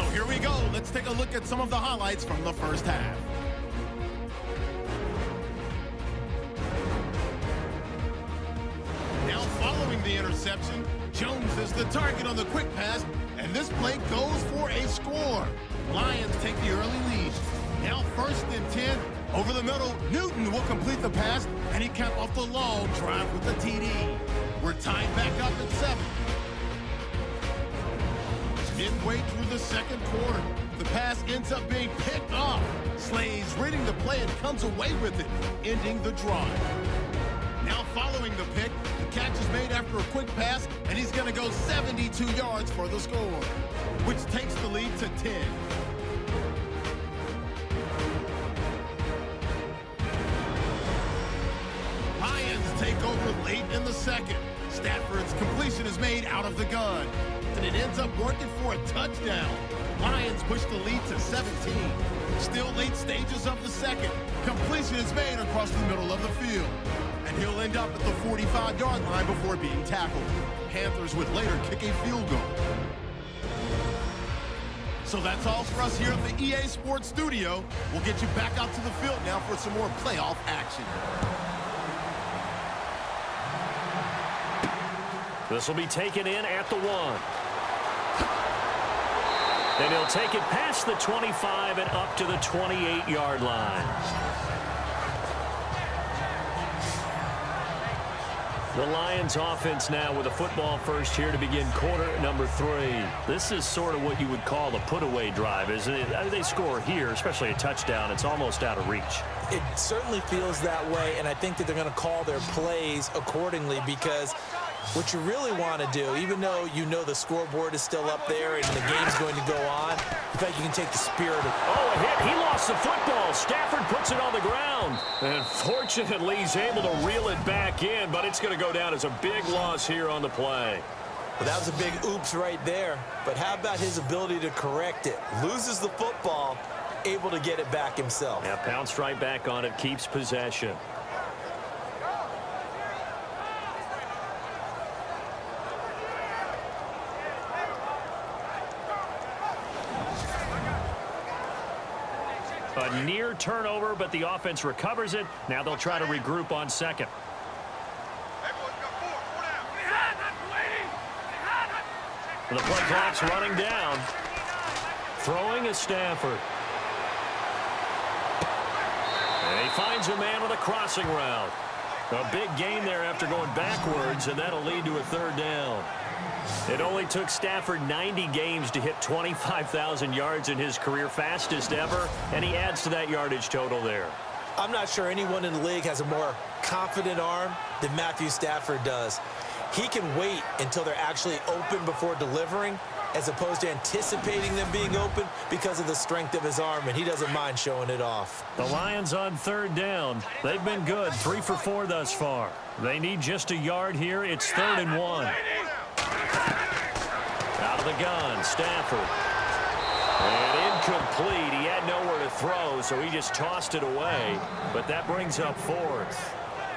So here we go. Let's take a look at some of the highlights from the first half. Now following the interception, Jones is the target on the quick pass, and this play goes for a score. Lions take the early lead. Now 1st and 10. Over the middle, Newton will complete the pass, and he capped off the long drive with the TD. We're tied back up at 7. Midway through the second quarter, the pass ends up being picked off. Slade's reading the play and comes away with it, ending the drive. Now following the pick, the catch is made after a quick pass, and he's going to go 72 yards for the score, which takes the lead to 10. Lions take over late in the second. Stafford's completion is made out of the gun, and it ends up working for a touchdown. Lions push the lead to 17. Still late stages of the second. Completion is made across the middle of the field, and he'll end up at the 45-yard line before being tackled. Panthers would later kick a field goal. So that's all for us here at the EA Sports Studio. We'll get you back out to the field now for some more playoff action. This will be taken in at the 1. And he'll take it past the 25 and up to the 28-yard line. The Lions offense now with a football first here to begin quarter number 3. This is sort of what you would call a put-away drive, isn't it? I mean, they score here, especially a touchdown. It's almost out of reach. It certainly feels that way, and I think that they're going to call their plays accordingly, because what you really want to do, even though you know the scoreboard is still up there and the game's going to go on, in fact, you can take the spirit of... Oh, a hit. He lost the football. Stafford puts it on the ground. And fortunately, he's able to reel it back in, but it's going to go down as a big loss here on the play. Well, that was a big oops right there. But how about his ability to correct it? Loses the football, able to get it back himself. Yeah, pounced right back on it, keeps possession. A near turnover, but the offense recovers it. Now they'll try to regroup on second. The play clock's running down. Throwing is Stafford. And he finds a man with a crossing route. A big gain there after going backwards, and that'll lead to a 3rd down. It only took Stafford 90 games to hit 25,000 yards in his career, fastest ever, and he adds to that yardage total there. I'm not sure anyone in the league has a more confident arm than Matthew Stafford does. He can wait until they're actually open before delivering, as opposed to anticipating them being open because of the strength of his arm, and he doesn't mind showing it off. The Lions on 3rd down. They've been good, 3 for 4 thus far. They need just a yard here. It's 3rd and 1. Out of the gun, Stafford. And incomplete. He had nowhere to throw, so he just tossed it away. But that brings up 4th.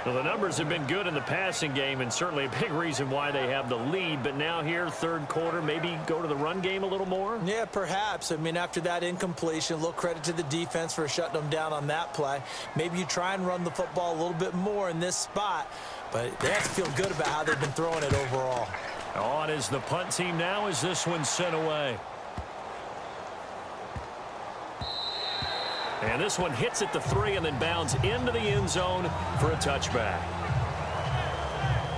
Well, the numbers have been good in the passing game, and certainly a big reason why they have the lead. But now here, 3rd quarter, maybe go to the run game a little more? Yeah, perhaps. I mean, after that incompletion, a little credit to the defense for shutting them down on that play. Maybe you try and run the football a little bit more in this spot. But they have to feel good about how they've been throwing it overall. On is the punt team now as this one's sent away. And this one hits at the 3 and then bounds into the end zone for a touchback.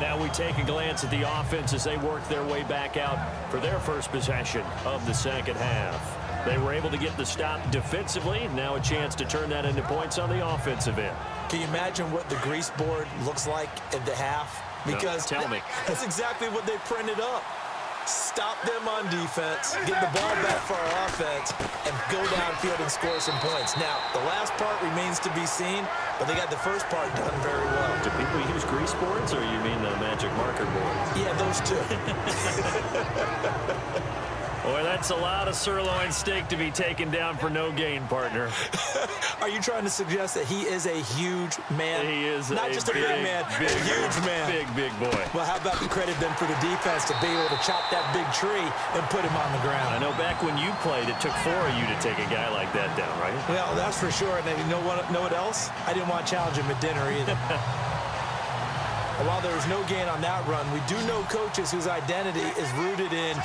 Now we take a glance at the offense as they work their way back out for their first possession of the second half. They were able to get the stop defensively. Now a chance to turn that into points on the offensive end. Can you imagine what the grease board looks like at the half? Because no, tell me. That's exactly what they printed up. Stop them on defense, get the ball back for our offense, and go downfield and score some points. Now, the last part remains to be seen, but they got the first part done very well. Do people use grease boards, or you mean the magic marker board? Yeah, those two. Boy, that's a lot of sirloin steak to be taken down for no gain, partner. Are you trying to suggest that he is a huge man? He is not just a big man, a huge man. Big boy. Well, how about the credit then for the defense to be able to chop that big tree and put him on the ground? I know back when you played, it took 4 of you to take a guy like that down, right? Well, that's for sure. And you know what else? I didn't want to challenge him at dinner either. And while there was no gain on that run, we do know coaches whose identity is rooted in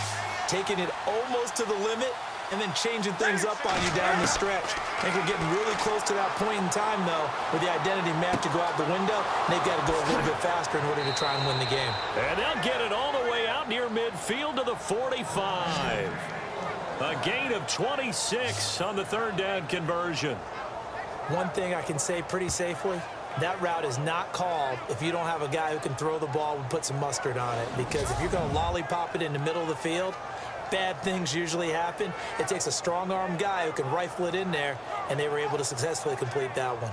taking it almost to the limit and then changing things up on you down the stretch. I think we're getting really close to that point in time, though, where the identity may have to go out the window, and they've got to go a little bit faster in order to try and win the game. And they'll get it all the way out near midfield to the 45. A gain of 26 on the third down conversion. One thing I can say pretty safely, that route is not called if you don't have a guy who can throw the ball and put some mustard on it. Because if you're going to lollipop it in the middle of the field, bad things usually happen. It takes a strong-arm guy who can rifle it in there, and they were able to successfully complete that one.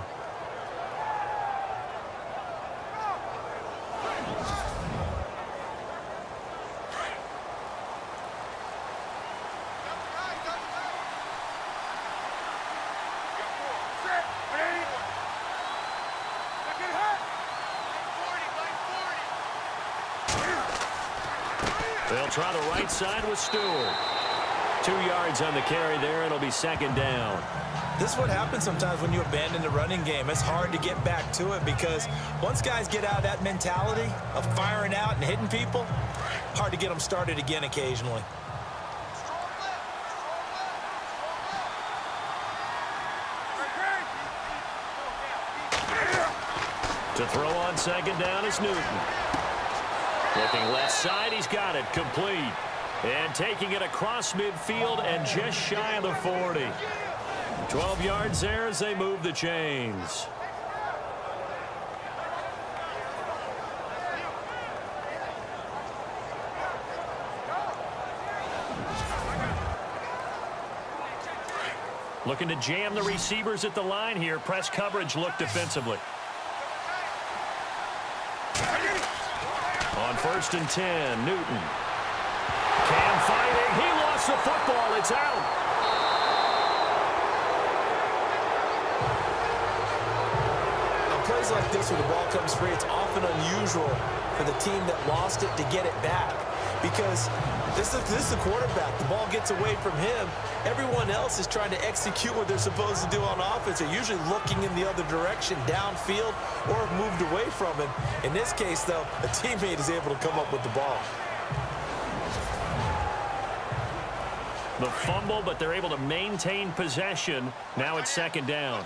They'll try the right side with Stewart. 2 yards on the carry there. It'll be second down. This is what happens sometimes when you abandon the running game. It's hard to get back to it because once guys get out of that mentality of firing out and hitting people, hard to get them started again occasionally. To throw on second down is Newton. Looking left side, he's got it, complete. And taking it across midfield and just shy of the 40. 12 yards there as they move the chains. Looking to jam the receivers at the line here. Press coverage look defensively. On 1st and 10, Newton. Cam fighting. He lost the football. It's out. On plays like this where the ball comes free, it's often unusual for the team that lost it to get it back. Because this is the quarterback. The ball gets away from him. Everyone else is trying to execute what they're supposed to do on offense. They're usually looking in the other direction, downfield, or have moved away from him. In this case, though, a teammate is able to come up with the ball. The fumble, but they're able to maintain possession. Now it's second down.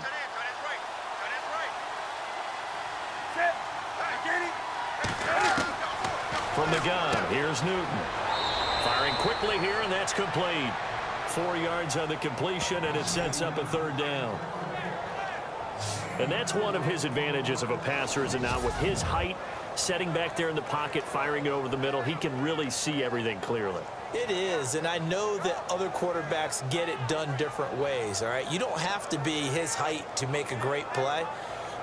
From the gun, here's Newton. Firing quickly here, and that's complete. 4 yards on the completion, and it sets up a third down. And that's one of his advantages of a passer, is it not? With his height, setting back there in the pocket, firing it over the middle, he can really see everything clearly. It is, and I know that other quarterbacks get it done different ways, all right? You don't have to be his height to make a great play,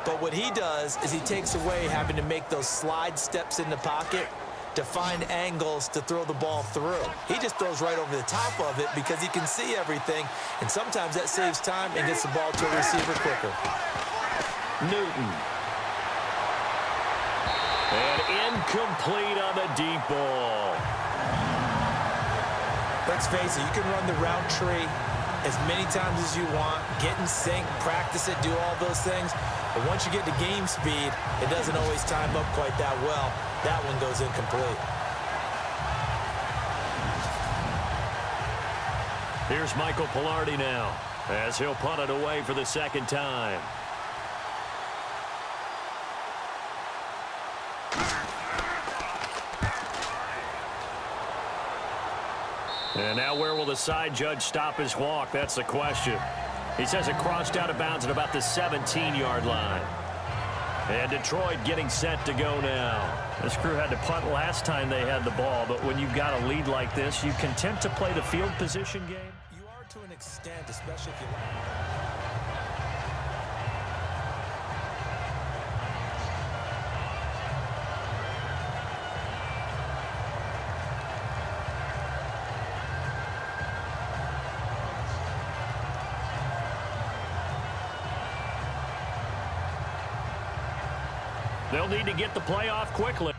but what he does is he takes away having to make those slide steps in the pocket to find angles to throw the ball through. He just throws right over the top of it because he can see everything, and sometimes that saves time and gets the ball to a receiver quicker. Newton. And incomplete on the deep ball. Let's face it, you can run the route tree as many times as you want, get in sync, practice it, do all those things. But once you get to game speed, it doesn't always time up quite that well. That one goes incomplete. Here's Michael Pilardi now as he'll punt it away for the second time. And now where will the side judge stop his walk? That's the question. He says it crossed out of bounds at about the 17-yard line. And Detroit getting set to go now. This crew had to punt last time they had the ball, but when you've got a lead like this, you content to play the field position game? You are to an extent, especially if you They'll need to get the play off quickly.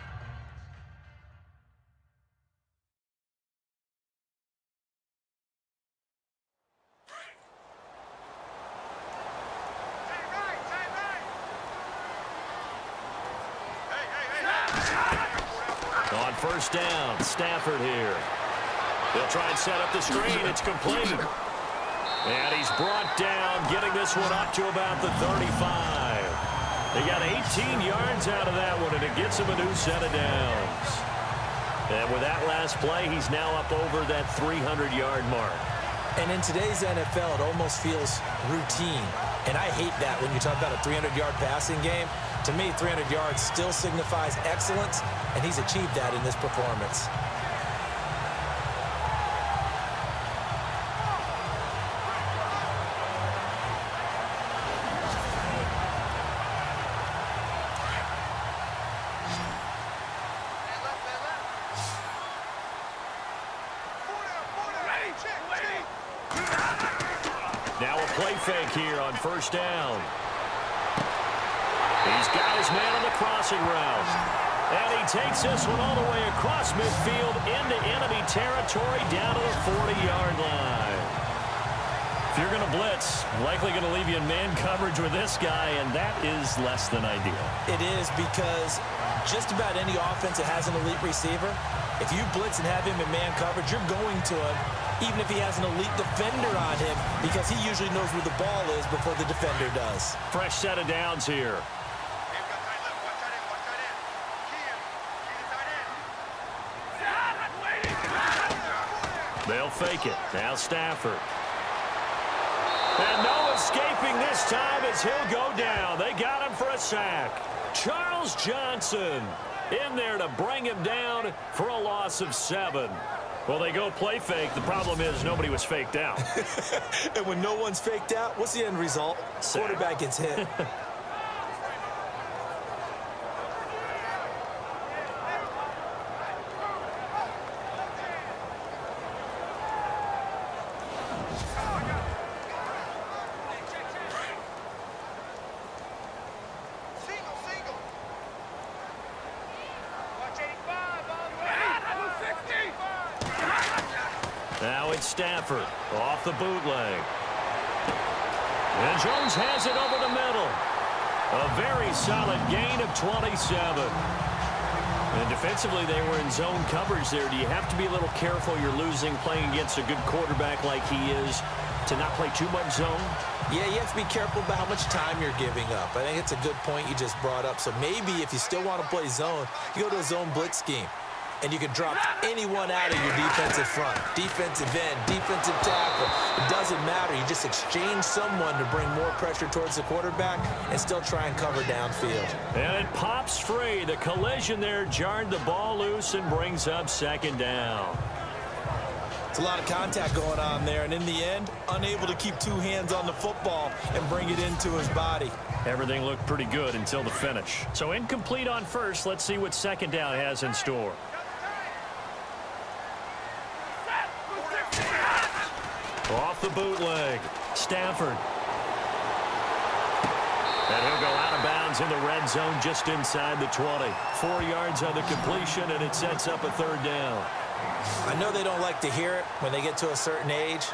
On first down, Stafford here. They'll try and set up the screen. It's complete. And he's brought down, getting this one up to about the 35. They got 18 yards out of that one, and it gets him a new set of downs. And with that last play, he's now up over that 300-yard mark. And in today's NFL, it almost feels routine. And I hate that when you talk about a 300-yard passing game. To me, 300 yards still signifies excellence, and he's achieved that in this performance. Now a play fake here on first down. He's got his man on the crossing route. And he takes this one all the way across midfield into enemy territory down to the 40-yard line. If you're going to blitz, likely going to leave you in man coverage with this guy, and that is less than ideal. It is, because just about any offense that has an elite receiver, if you blitz and have him in man coverage, you're going to him, even if he has an elite defender on him, because he usually knows where the ball is before the defender does. Fresh set of downs here. They'll fake it. Now Stafford. And no escaping this time as he'll go down. They got him for a sack. Charles Johnson in there to bring him down for a loss of 7. Well, they go play fake. The problem is nobody was faked out. And when no one's faked out, what's the end result? Sack. Quarterback gets hit. Now it's Stafford off the bootleg. And Jones has it over the middle. A very solid gain of 27. And defensively, they were in zone coverage there. Do you have to be a little careful? You're losing playing against a good quarterback like he is to not play too much zone? Yeah, you have to be careful about how much time you're giving up. I think it's a good point you just brought up. So maybe if you still want to play zone, you go to a zone blitz scheme. And you can drop anyone out of your defensive front, defensive end, defensive tackle. It doesn't matter. You just exchange someone to bring more pressure towards the quarterback and still try and cover downfield. And it pops free. The collision there jarred the ball loose and brings up second down. It's a lot of contact going on there, and in the end, unable to keep two hands on the football and bring it into his body. Everything looked pretty good until the finish. So incomplete on first. Let's see what second down has in store. Off the bootleg, Stafford. And he'll go out of bounds in the red zone just inside the 20. 4 yards on the completion, and it sets up a third down. I know they don't like to hear it when they get to a certain age,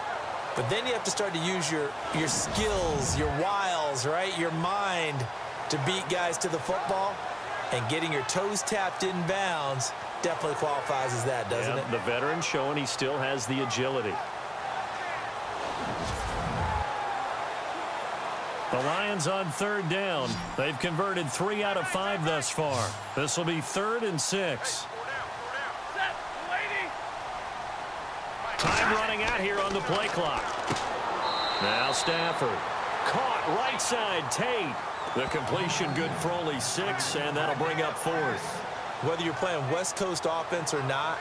but then you have to start to use your skills, your wiles, right, your mind to beat guys to the football. And getting your toes tapped in bounds definitely qualifies as that, doesn't it? The veteran showing he still has the agility. The Lions on third down. They've converted 3 out of 5 thus far. This will be 3rd and 6. Time running out here on the play clock. Now Stafford. Caught right side, Tate. The completion good for only 6, and that'll bring up 4th. Whether you're playing West Coast offense or not,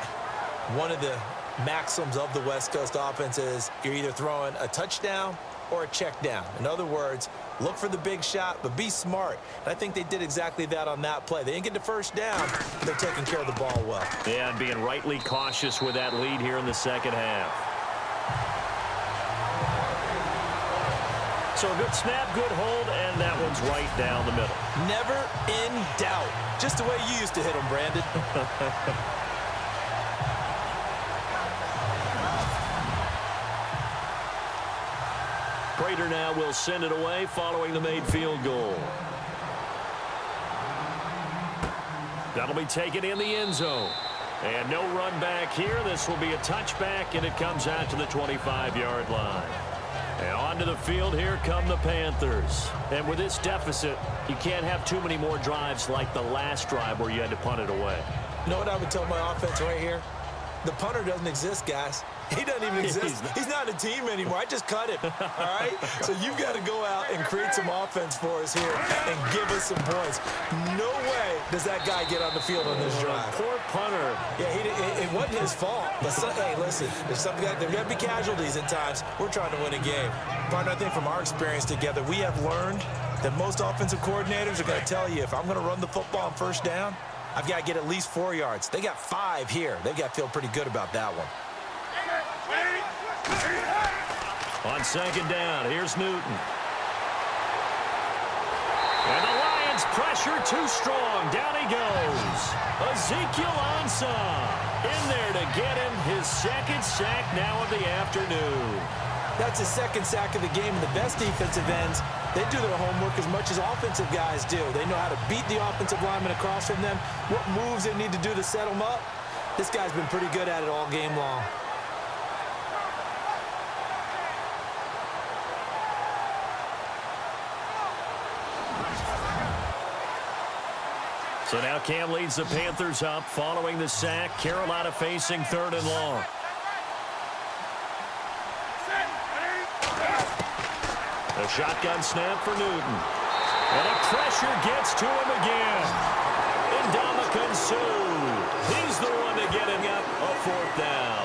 one of the maxims of the West Coast offense is you're either throwing a touchdown or a check down. In other words, look for the big shot, but be smart. And I think they did exactly that on that play. They didn't get the first down, but they're taking care of the ball well. Yeah, and being rightly cautious with that lead here in the second half. So a good snap, good hold, and that one's right down the middle. Never in doubt. Just the way you used to hit them, Brandon. Prater now will send it away following the made field goal. That'll be taken in the end zone. And no run back here. This will be a touchback, and it comes out to the 25-yard line. And onto the field, here come the Panthers. And with this deficit, you can't have too many more drives like the last drive where you had to punt it away. You know what I would tell my offense right here? The punter doesn't exist, guys. He doesn't even exist. He's not a team anymore. I just cut him, all right? So you've got to go out and create some offense for us here and give us some points. No way does that guy get on the field on this drive. Poor punter. Yeah, it wasn't his fault. But, hey, listen, there's got to be casualties at times. We're trying to win a game. Partner, I think from our experience together, we have learned that most offensive coordinators are going to tell you, if I'm going to run the football on first down, I've got to get at least 4 yards. They got 5 here. They've got to feel pretty good about that one. On second down, here's Newton. And the Lions pressure too strong. Down he goes. Ezekiel Ansah in there to get him his second sack now of the afternoon. That's his second sack of the game. And the best defensive ends, they do their homework as much as offensive guys do. They know how to beat the offensive lineman across from them, what moves they need to do to set them up. This guy's been pretty good at it all game long. So now Cam leads the Panthers up following the sack. Carolina facing 3rd and long. A shotgun snap for Newton. And a pressure gets to him again. Ndamukong Suh. He's the one to get him up a 4th down.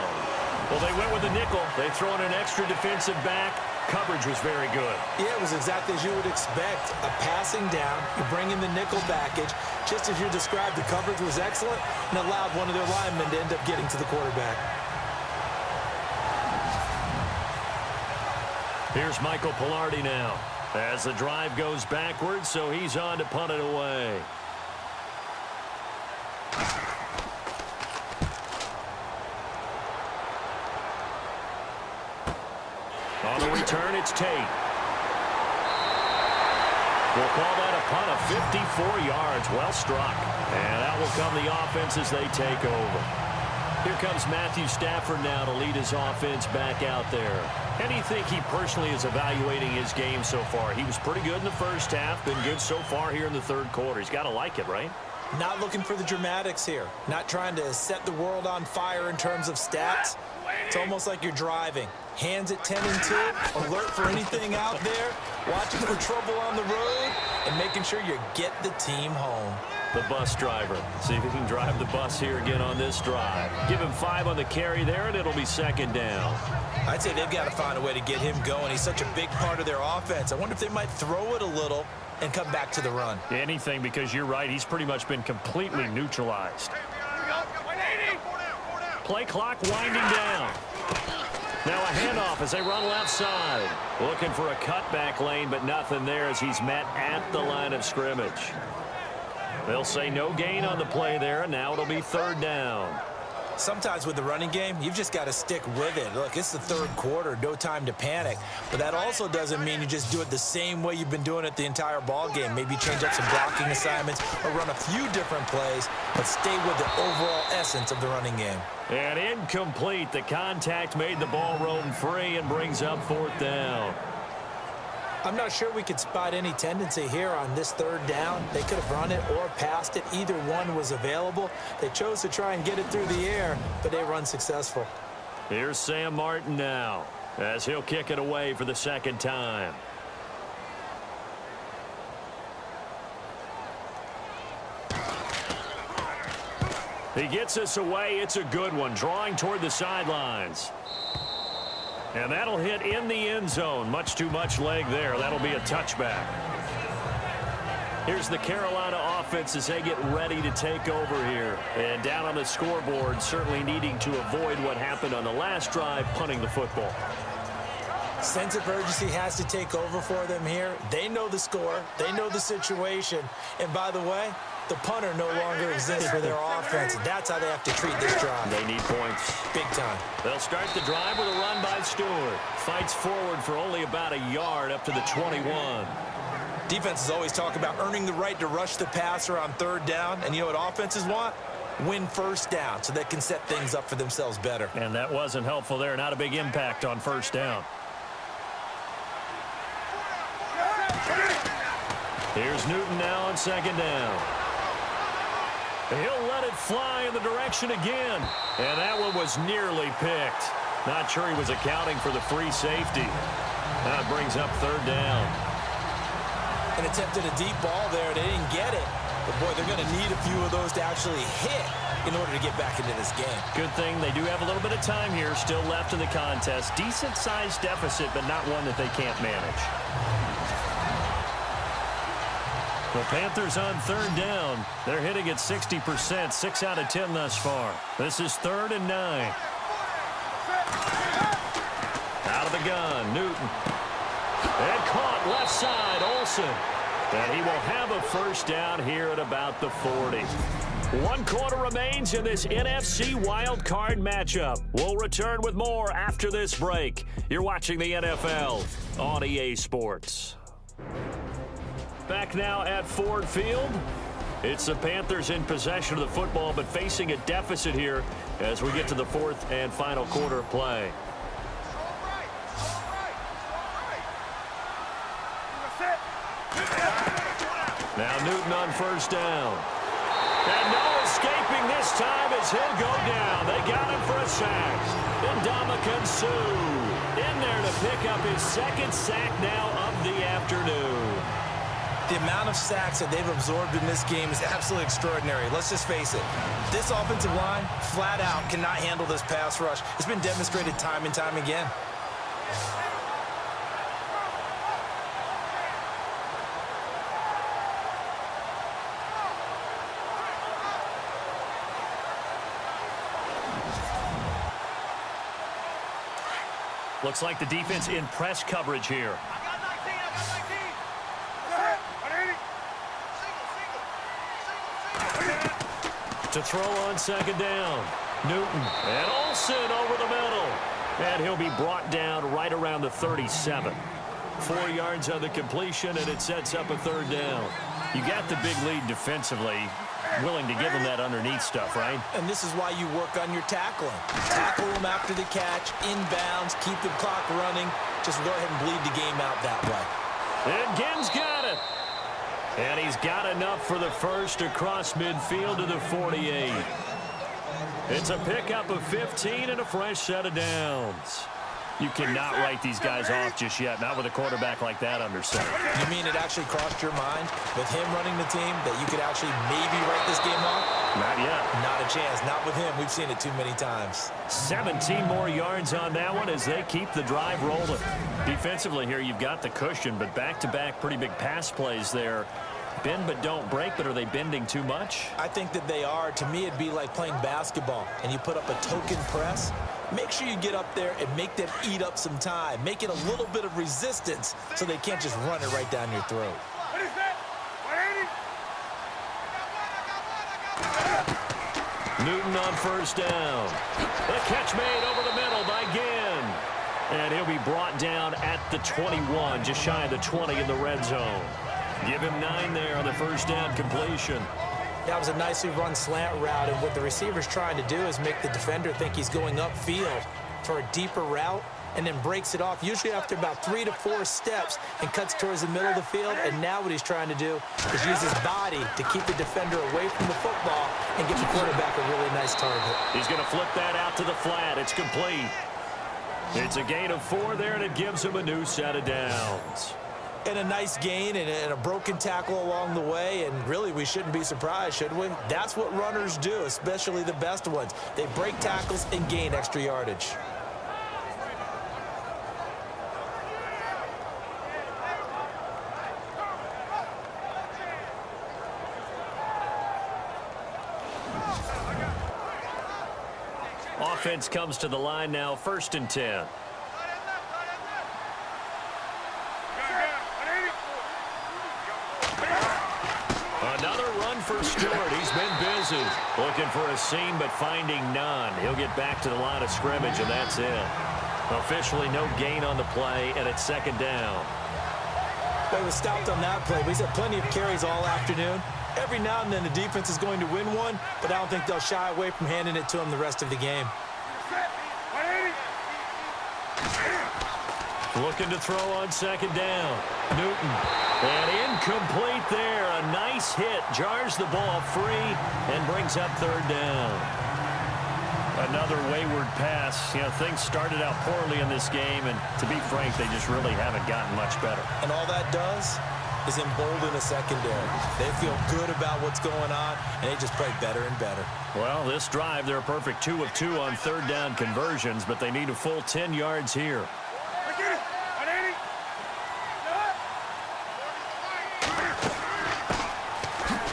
Well, they went with a nickel. They throw in an extra defensive back. Coverage was very good. Yeah, it was exactly as you would expect. A passing down. You bring in the nickel package. Just as you described, the coverage was excellent and allowed one of their linemen to end up getting to the quarterback. Here's Michael Pilardi now as the drive goes backwards, so he's on to punt it away. On the return, it's Tate. We'll call that a punt of 54 yards. Well struck. And that will come the offense as they take over. Here comes Matthew Stafford now to lead his offense back out there. How do you think he personally is evaluating his game so far? He was pretty good in the first half, been good so far here in the 3rd quarter. He's got to like it, right? Not looking for the dramatics here. Not trying to set the world on fire in terms of stats. It's almost like you're driving. Hands at 10 and 2, alert for anything out there, watching for trouble on the road, and making sure you get the team home. The bus driver. See if he can drive the bus here again on this drive. Give him 5 on the carry there, and it'll be 2nd down. I'd say they've got to find a way to get him going. He's such a big part of their offense. I wonder if they might throw it a little and come back to the run. Anything, because you're right. He's pretty much been completely neutralized. Play clock winding down. Now a handoff as they run left side. Looking for a cutback lane, but nothing there as he's met at the line of scrimmage. They'll say no gain on the play there, and now it'll be 3rd down. Sometimes with the running game, you've just got to stick with it. Look, it's the 3rd quarter, no time to panic. But that also doesn't mean you just do it the same way you've been doing it the entire ball game. Maybe change up some blocking assignments or run a few different plays, but stay with the overall essence of the running game. And incomplete. The contact made the ball roam free and brings up 4th down. I'm not sure we could spot any tendency here on this 3rd down. They could have run it or passed it. Either one was available. They chose to try and get it through the air, but they run successful. Here's Sam Martin now as he'll kick it away for the 2nd time. He gets us away. It's a good one, drawing toward the sidelines. And that'll hit in the end zone. Much too much leg there. That'll be a touchback. Here's the Carolina offense as they get ready to take over here. And down on the scoreboard, certainly needing to avoid what happened on the last drive, punting the football. Sense of urgency has to take over for them here. They know the score. They know the situation. And by the way, the punter no longer exists for their offense. That's how they have to treat this drive. They need points. Big time. They'll start the drive with a run by Stewart. Fights forward for only about a yard up to the 21. Defenses always talk about earning the right to rush the passer on third down. And you know what offenses want? Win first down so they can set things up for themselves better. And that wasn't helpful there. Not a big impact on first down. Here's Newton now on second down. He'll let it fly in the direction again. And that one was nearly picked. Not sure he was accounting for the free safety. That brings up third down. And attempted a deep ball there. They didn't get it. But, boy, they're going to need a few of those to actually hit in order to get back into this game. Good thing they do have a little bit of time here still left in the contest. Decent-sized deficit, but not one that they can't manage. The Panthers on third down. They're hitting at 60%, 6 out of 10 thus far. This is 3rd and 9. Out of the gun, Newton. And caught left side, Olsen. And he will have a first down here at about the 40. 1 quarter remains in this NFC wildcard matchup. We'll return with more after this break. You're watching the NFL on EA Sports. Back now at Ford Field. It's the Panthers in possession of the football, but facing a deficit here as we get to the 4th and final quarter of play. Now Newton on first down. And no escaping this time as he'll go down. They got him for a sack. Ndamukong Suh in there to pick up his 2nd sack now of the afternoon. The amount of sacks that they've absorbed in this game is absolutely extraordinary. Let's just face it. This offensive line, flat out, cannot handle this pass rush. It's been demonstrated time and time again. Looks like the defense in press coverage here. To throw on second down. Newton and Olsen over the middle. And he'll be brought down right around the 37. 4 yards on the completion, and it sets up a third down. You got the big lead defensively. Willing to give them that underneath stuff, right? And this is why you work on your tackling. Tackle them after the catch, inbounds, keep the clock running. Just go ahead and bleed the game out that way. And Ginn's got it. And he's got enough for the first across midfield to the 48. It's a pickup of 15 and a fresh set of downs. You cannot write these guys off just yet, not with a quarterback like that under center. You mean it actually crossed your mind with him running the team that you could actually maybe write this game off? Not yet. Not a chance. Not with him. We've seen it too many times. 17 more yards on that one as they keep the drive rolling. Defensively here, you've got the cushion, but back-to-back pretty big pass plays there. Bend but don't break, but are they bending too much? I think that they are. To me, it'd be like playing basketball, and you put up a token press. Make sure you get up there and make them eat up some time. Make it a little bit of resistance so they can't just run it right down your throat. Newton on first down. The catch made over the middle by Ginn. And he'll be brought down at the 21, just shy of the 20 in the red zone. Give him 9 there on the first down completion. That was a nicely run slant route, and what the receiver's trying to do is make the defender think he's going upfield for a deeper route and then breaks it off, usually after about 3 to 4 steps, and cuts towards the middle of the field. And now what he's trying to do is use his body to keep the defender away from the football and get the quarterback a really nice target. He's going to flip that out to the flat. It's complete. It's a gain of 4 there, and it gives him a new set of downs. And a nice gain and a broken tackle along the way, and really we shouldn't be surprised, should we? That's what runners do, especially the best ones. They break tackles and gain extra yardage. Offense comes to the line now, 1st and 10. for Stewart. He's been busy. Looking for a seam, but finding none. He'll get back to the line of scrimmage, and that's it. Officially no gain on the play, and it's second down. They were stopped on that play, but he's had plenty of carries all afternoon. Every now and then the defense is going to win one, but I don't think they'll shy away from handing it to him the rest of the game. Looking to throw on second down. Newton. And incomplete there. A nice hit. Jars the ball free and brings up third down. Another wayward pass. You know, things started out poorly in this game, and to be frank, they just really haven't gotten much better. And all that does is embolden a secondary. They feel good about what's going on, and they just play better and better. Well, this drive, they're a perfect 2 of 2 on third down conversions, but they need a full 10 yards here.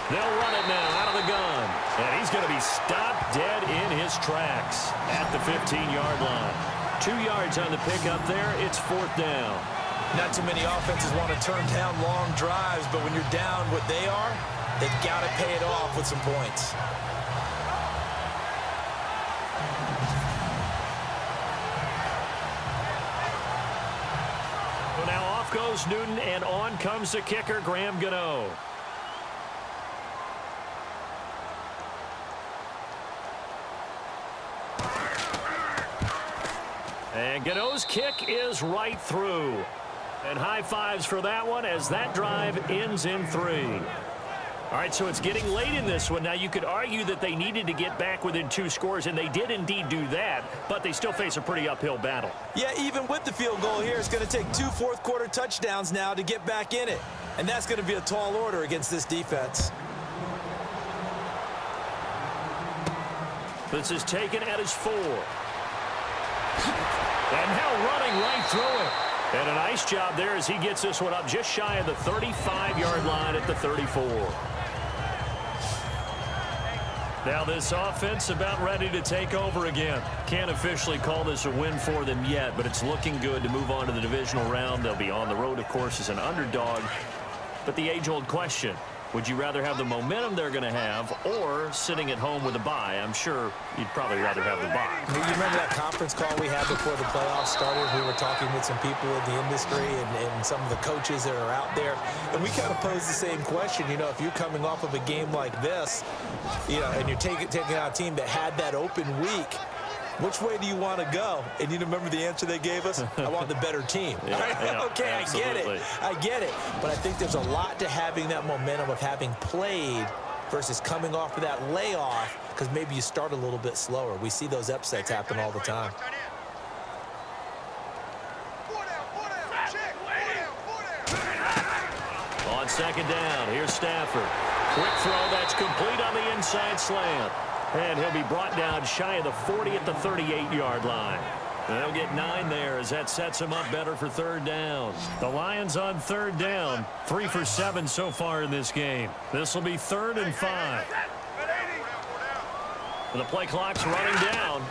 They'll run it now out of the gun. And he's going to be stopped dead in his tracks at the 15-yard line. 2 yards on the pickup there. It's fourth down. Not too many offenses want to turn down long drives, but when you're down what they are, they've got to pay it off with some points. Well, now off goes Newton, and on comes the kicker, Graham Gano. And Gano's kick is right through. And high fives for that one as that drive ends in 3. All right, so it's getting late in this one. Now, you could argue that they needed to get back within 2 scores, and they did indeed do that, but they still face a pretty uphill battle. Yeah, even with the field goal here, it's going to take 2 fourth-quarter touchdowns now to get back in it. And that's going to be a tall order against this defense. This is taken at his 4. And now running right through it. And a nice job there as he gets this one up just shy of the 35-yard line at the 34. Now this offense about ready to take over again. Can't officially call this a win for them yet, but it's looking good to move on to the divisional round. They'll be on the road, of course, as an underdog. But the age-old question, would you rather have the momentum they're going to have or sitting at home with a bye? I'm sure you'd probably rather have the bye. You remember that conference call we had before the playoffs started? We were talking with some people in the industry and some of the coaches that are out there. And we kind of posed the same question. You know, if you're coming off of a game like this, you know, and you're taking out a team that had that open week, which way do you want to go? And you remember the answer they gave us? I want the better team. Yeah, okay, absolutely. I get it. But I think there's a lot to having that momentum of having played versus coming off of that layoff because maybe you start a little bit slower. We see those upsets happen all the time. On second down, here's Stafford. Quick throw that's complete on the inside slant. And he'll be brought down shy of the 40 at the 38-yard line. And they'll get 9 there as that sets him up better for third down. The Lions on third down, 3 for 7 so far in this game. This will be 3rd and 5. The play clock's running down.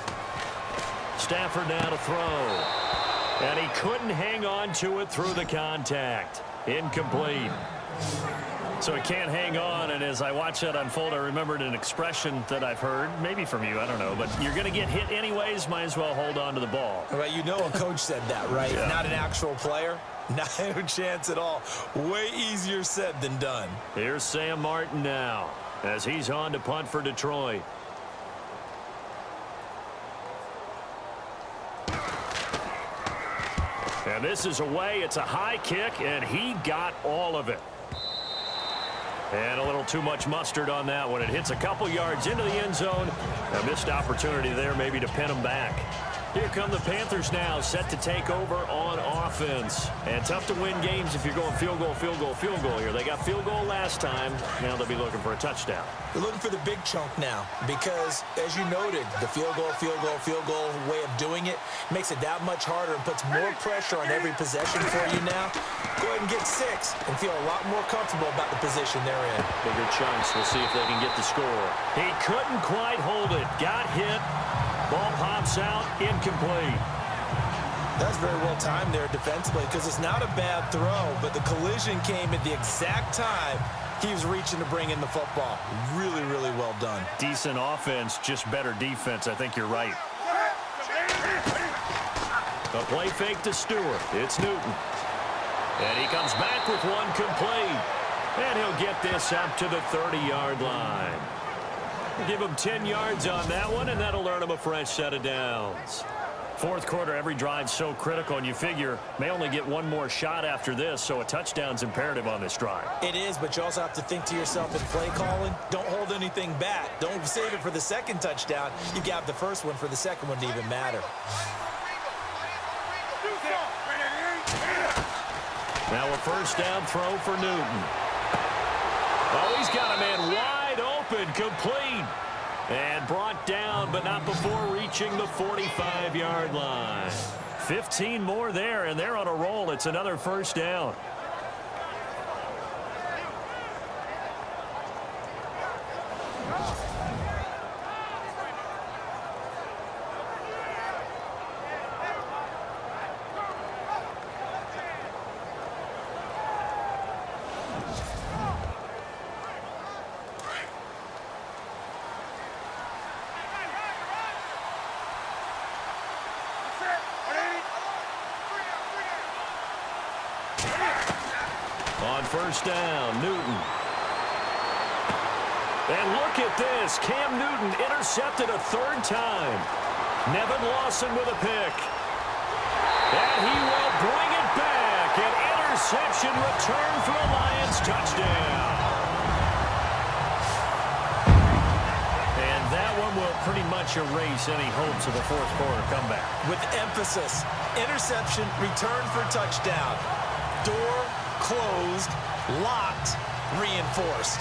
Stafford now to throw. And he couldn't hang on to it through the contact. Incomplete. So he can't hang on, and as I watch that unfold, I remembered an expression that I've heard, maybe from you, I don't know, but you're going to get hit anyways, might as well hold on to the ball. Right, you know a coach said that, right? Yeah. Not an actual player. Not a chance at all. Way easier said than done. Here's Sam Martin now as he's on to punt for Detroit. And this is away. It's a high kick, and he got all of it. And a little too much mustard on that one. It hits a couple yards into the end zone. A missed opportunity there maybe to pin him back. Here come the Panthers now, set to take over on offense. And tough to win games if you're going field goal, field goal, field goal here. They got field goal last time. Now they'll be looking for a touchdown. They're looking for the big chunk now because, as you noted, the field goal way of doing it makes it that much harder and puts more pressure on every possession for you now. Go ahead and get 6 and feel a lot more comfortable about the position they're in. Bigger chunks. We'll see if they can get the score. He couldn't quite hold it. Got hit. Ball pops out. Incomplete. That's very well timed there defensively because it's not a bad throw, but the collision came at the exact time he was reaching to bring in the football. Really, really well done. Decent offense, just better defense. I think you're right. The play fake to Stewart. It's Newton. And he comes back with one complete. And he'll get this up to the 30-yard line. Give him 10 yards on that one, and that'll earn him a fresh set of downs. Fourth quarter, every drive's so critical, and you figure may only get one more shot after this, so a touchdown's imperative on this drive. It is, but you also have to think to yourself in play calling, don't hold anything back. Don't save it for the second touchdown. You got the first one for the second one to even matter. Now a first down throw for Newton. Oh, he's got a man wide open, complete. And brought down, but not before reaching the 45-yard line. 15 more there, and they're on a roll. It's another first down. On first down, Newton. And look at this. Cam Newton intercepted a third time. Nevin Lawson with a pick. And he will bring it back. An interception return for a Lions touchdown. And that one will pretty much erase any hopes of a fourth quarter comeback. With emphasis, interception, return for touchdown. Door closed, locked, reinforced.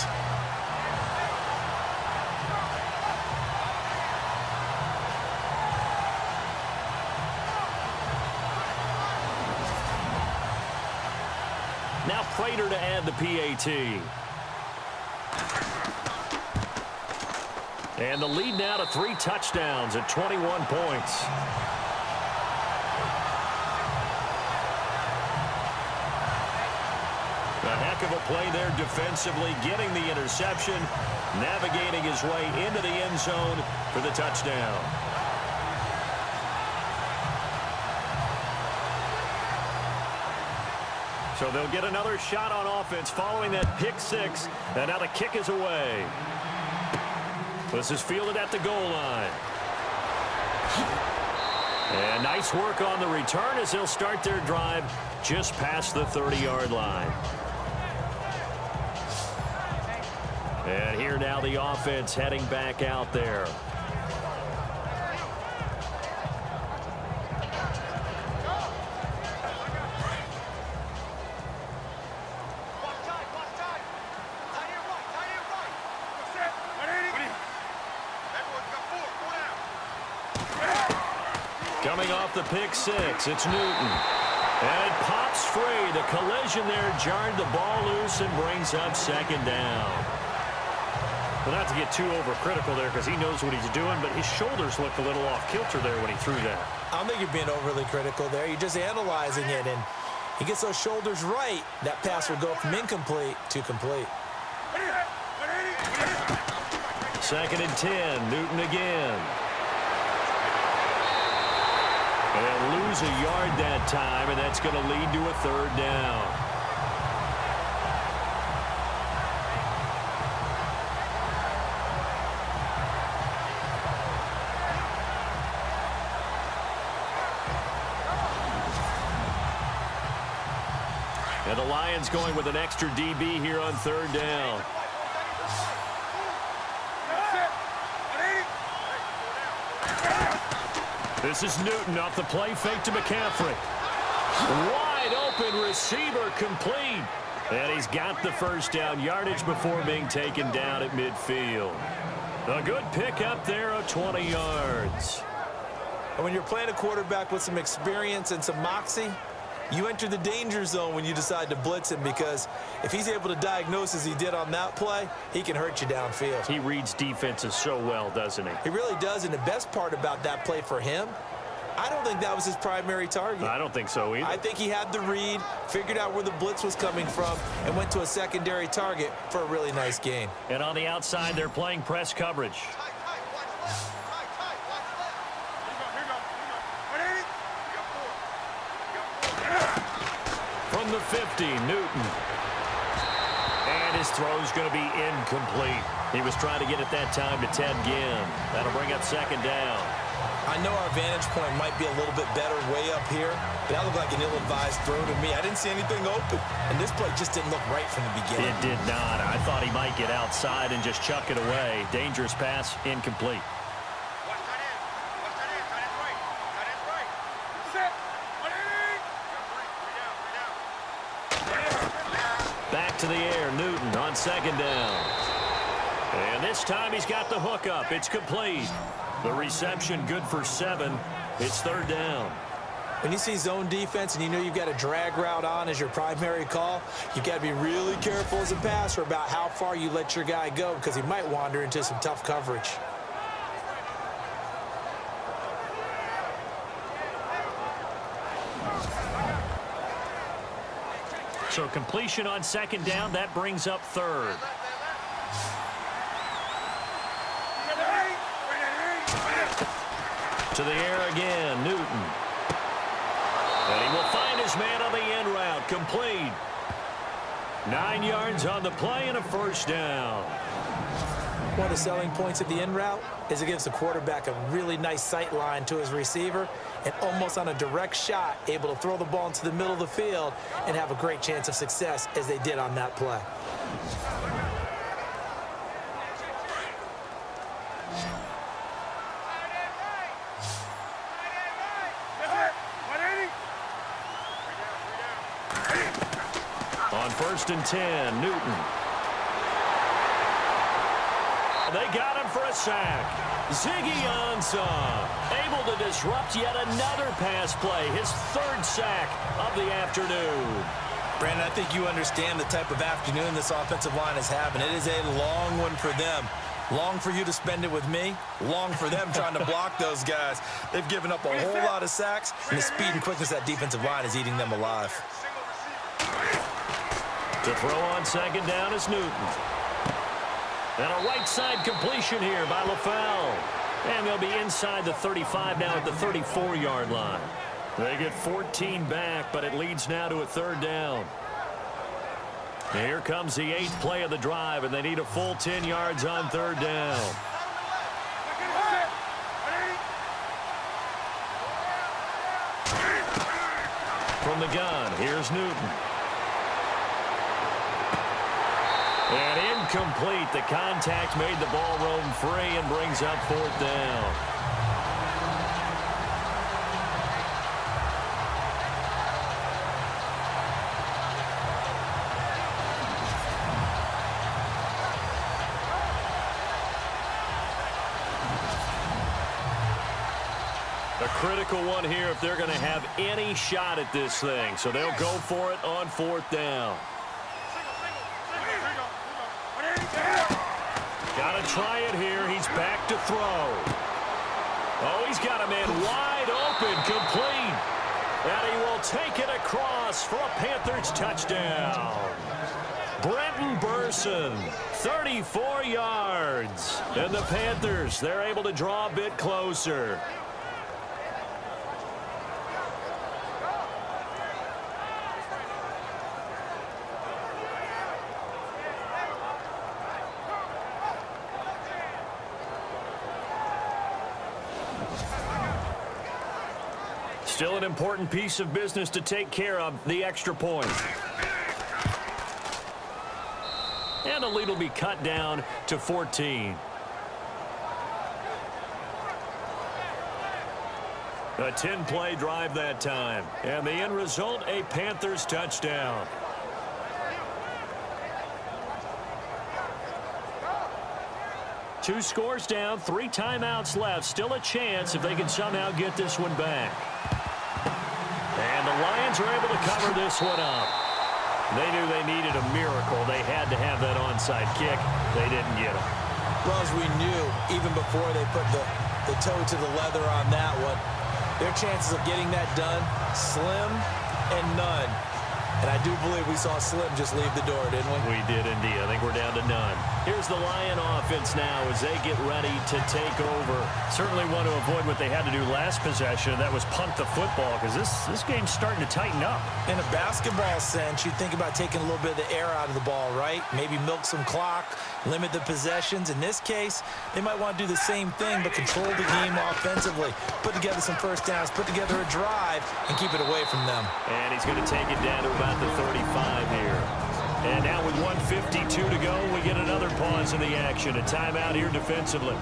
Now Prater to add the PAT. And the lead now to 3 touchdowns at 21 points. A heck of a play there defensively, getting the interception, navigating his way into the end zone for the touchdown. So they'll get another shot on offense following that pick six, and now the kick is away. This is fielded at the goal line. And nice work on the return as they'll start their drive just past the 30-yard line. And here now the offense heading back out there. Coming off the pick six, it's Newton. And it pops free. The collision there jarred the ball loose and brings up second down. Well, not to get too overcritical there because he knows what he's doing, but his shoulders looked a little off kilter there when he threw that. I don't think you're being overly critical there. You're just analyzing it, and he gets those shoulders right. That pass will go from incomplete to complete. Second and 10, Newton again. And they'll lose a yard that time, and that's going to lead to a third down. And the Lions going with an extra DB here on third down. This is Newton off the play fake to McCaffrey. Wide open receiver complete. And he's got the first down yardage before being taken down at midfield. A good pick up there of 20 yards. And when you're playing a quarterback with some experience and some moxie, you enter the danger zone when you decide to blitz him, because if he's able to diagnose as he did on that play, he can hurt you downfield. He reads defenses so well, doesn't he? He really does, and the best part about that play for him I don't think that was his primary target. I don't think so either. I think he had the read, figured out where the blitz was coming from, and went to a secondary target for a really nice gain. And on the outside, they're playing press coverage. From the 50, Newton. And his throw's going to be incomplete. He was trying to get it that time to Ted Ginn. That'll bring up second down. I know our vantage point might be a little bit better way up here, but that looked like an ill-advised throw to me. I didn't see anything open, and this play just didn't look right from the beginning. It did not. I thought he might get outside and just chuck it away. Dangerous pass, incomplete. Back to the air, Newton on second down. And this time he's got the hook up. It's complete. The reception good for 7. It's third down. When you see zone defense and you know you've got a drag route on as your primary call, you've got to be really careful as a passer about how far you let your guy go because he might wander into some tough coverage. So completion on second down, that brings up third. To the air again, Newton. And he will find his man on the end route, complete. 9 yards on the play and a first down. One of the selling points of the in route is it gives the quarterback a really nice sight line to his receiver and almost on a direct shot able to throw the ball into the middle of the field and have a great chance of success as they did on that play. On 1st and 10, Newton. They got him for a sack. Ziggy Ansah able to disrupt yet another pass play. His 3rd sack of the afternoon. Brandon, I think you understand the type of afternoon this offensive line is having. It is a long one for them. Long for you to spend it with me. Long for them trying to block those guys. They've given up a whole lot of sacks, and the speed and quickness of that defensive line is eating them alive. To throw on second down is Newton. And a right side completion here by LaFell. And they'll be inside the 35 now at the 34-yard line. They get 14 back, but it leads now to a third down. Here comes the 8th play of the drive, and they need a full 10 yards on third down. From the gun, here's Newton. And incomplete. The contact made the ball roam free and brings up 4th down. A critical one here if they're going to have any shot at this thing. So they'll go for it on 4th down. Got to try it here. He's back to throw. Oh, he's got a man wide open, complete. And he will take it across for a Panthers touchdown. Brenton Burson, 34 yards. And the Panthers, they're able to draw a bit closer. Still an important piece of business to take care of, the extra point. And the lead will be cut down to 14. A 10-play drive that time. And the end result, a Panthers touchdown. Two scores down, 3 timeouts left. Still a chance if they can somehow get this one back. And the Lions are able to cover this one up. They knew they needed a miracle. They had to have that onside kick. They didn't get it. Well, as we knew, even before they put the toe to the leather on that one, Their chances of getting that done, slim and none. And I do believe we saw Slim just leave the door, didn't we? We did indeed. I think we're down to none. Here's the Lion offense now as they get ready to take over. Certainly want to avoid what they had to do last possession. That was punt the football because this game's starting to tighten up. In a basketball sense, you think about taking a little bit of the air out of the ball, right? Maybe milk some clock, limit the possessions. In this case, they might want to do the same thing but control the game offensively. Put together some first downs, put together a drive, and keep it away from them. And he's going to take it down to about the 35 here. And now with 1:52 to go, we get another pause in the action. A timeout here defensively.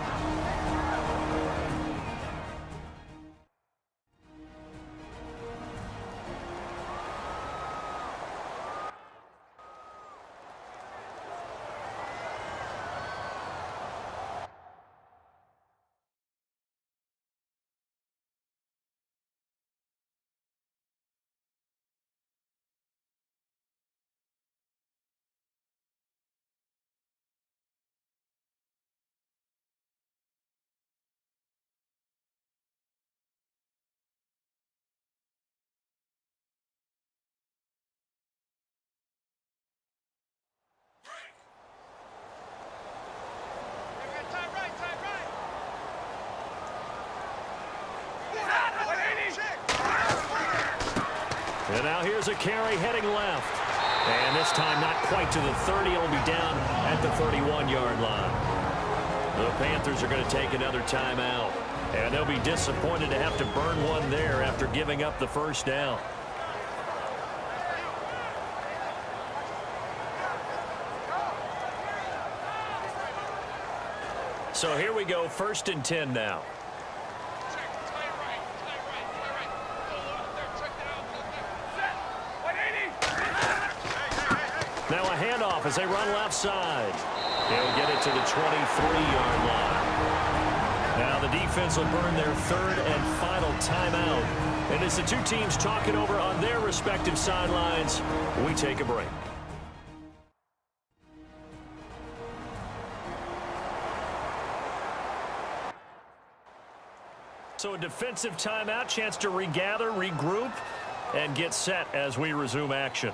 And now here's a carry heading left. And this time not quite to the 30. It'll be down at the 31-yard line. The Panthers are going to take another timeout. And they'll be disappointed to have to burn one there after giving up the first down. So here we go, 1st and 10 now. Now a handoff as they run left side. They'll get it to the 23-yard line. Now the defense will burn their 3rd and final timeout. And as the two teams talk it over on their respective sidelines, we take a break. So a defensive timeout, chance to regather, regroup, and get set as we resume action.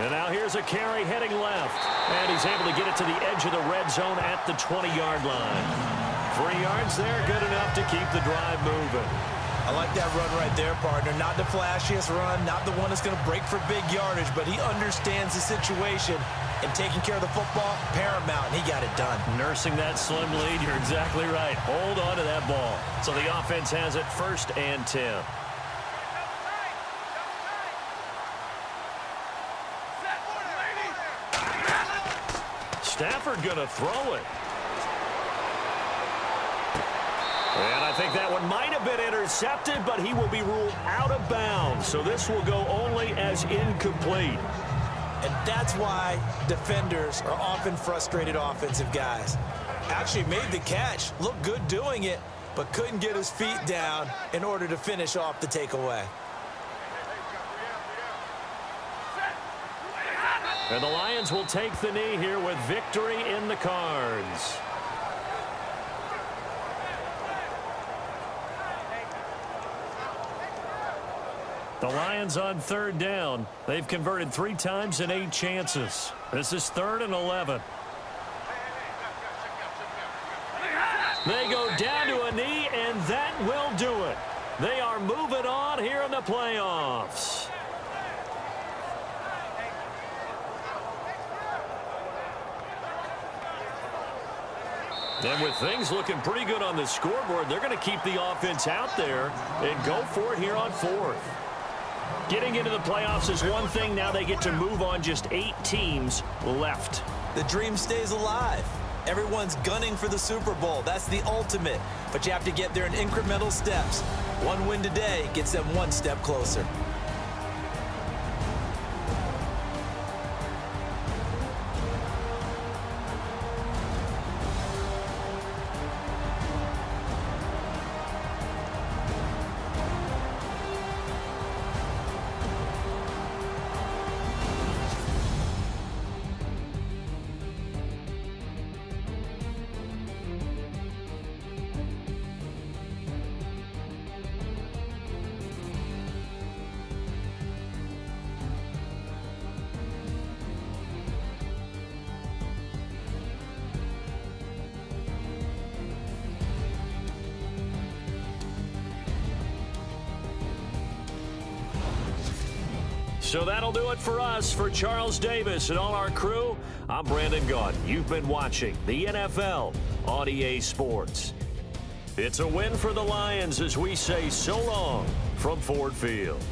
And now here's a carry heading left. And he's able to get it to the edge of the red zone at the 20-yard line. 3 yards there, good enough to keep the drive moving. I like that run right there, partner. Not the flashiest run, not the one that's going to break for big yardage, but he understands the situation, and taking care of the football, paramount, and he got it done. Nursing that slim lead, you're exactly right. Hold on to that ball. So the offense has it 1st and 10. Stafford going to throw it. And I think that one might have been intercepted, but he will be ruled out of bounds. So this will go only as incomplete. And that's why defenders are often frustrated offensive guys. Actually made the catch, looked good doing it, but couldn't get his feet down in order to finish off the takeaway. And the Lions will take the knee here with victory in the cards. The Lions on 3rd down. They've converted 3 times in 8 chances. This is 3rd and 11. They go down to a knee, and that will do it. They are moving on here in the playoffs. And with things looking pretty good on the scoreboard, they're going to keep the offense out there and go for it here on 4th. Getting into the playoffs is one thing. Now they get to move on. Just 8 teams left. The dream stays alive. Everyone's gunning for the Super Bowl. That's the ultimate. But you have to get there in incremental steps. One win today gets them one step closer. So that'll do it for us. For Charles Davis and all our crew, I'm Brandon Gaudin. You've been watching the NFL on EA Sports. It's a win for the Lions as we say so long from Ford Field.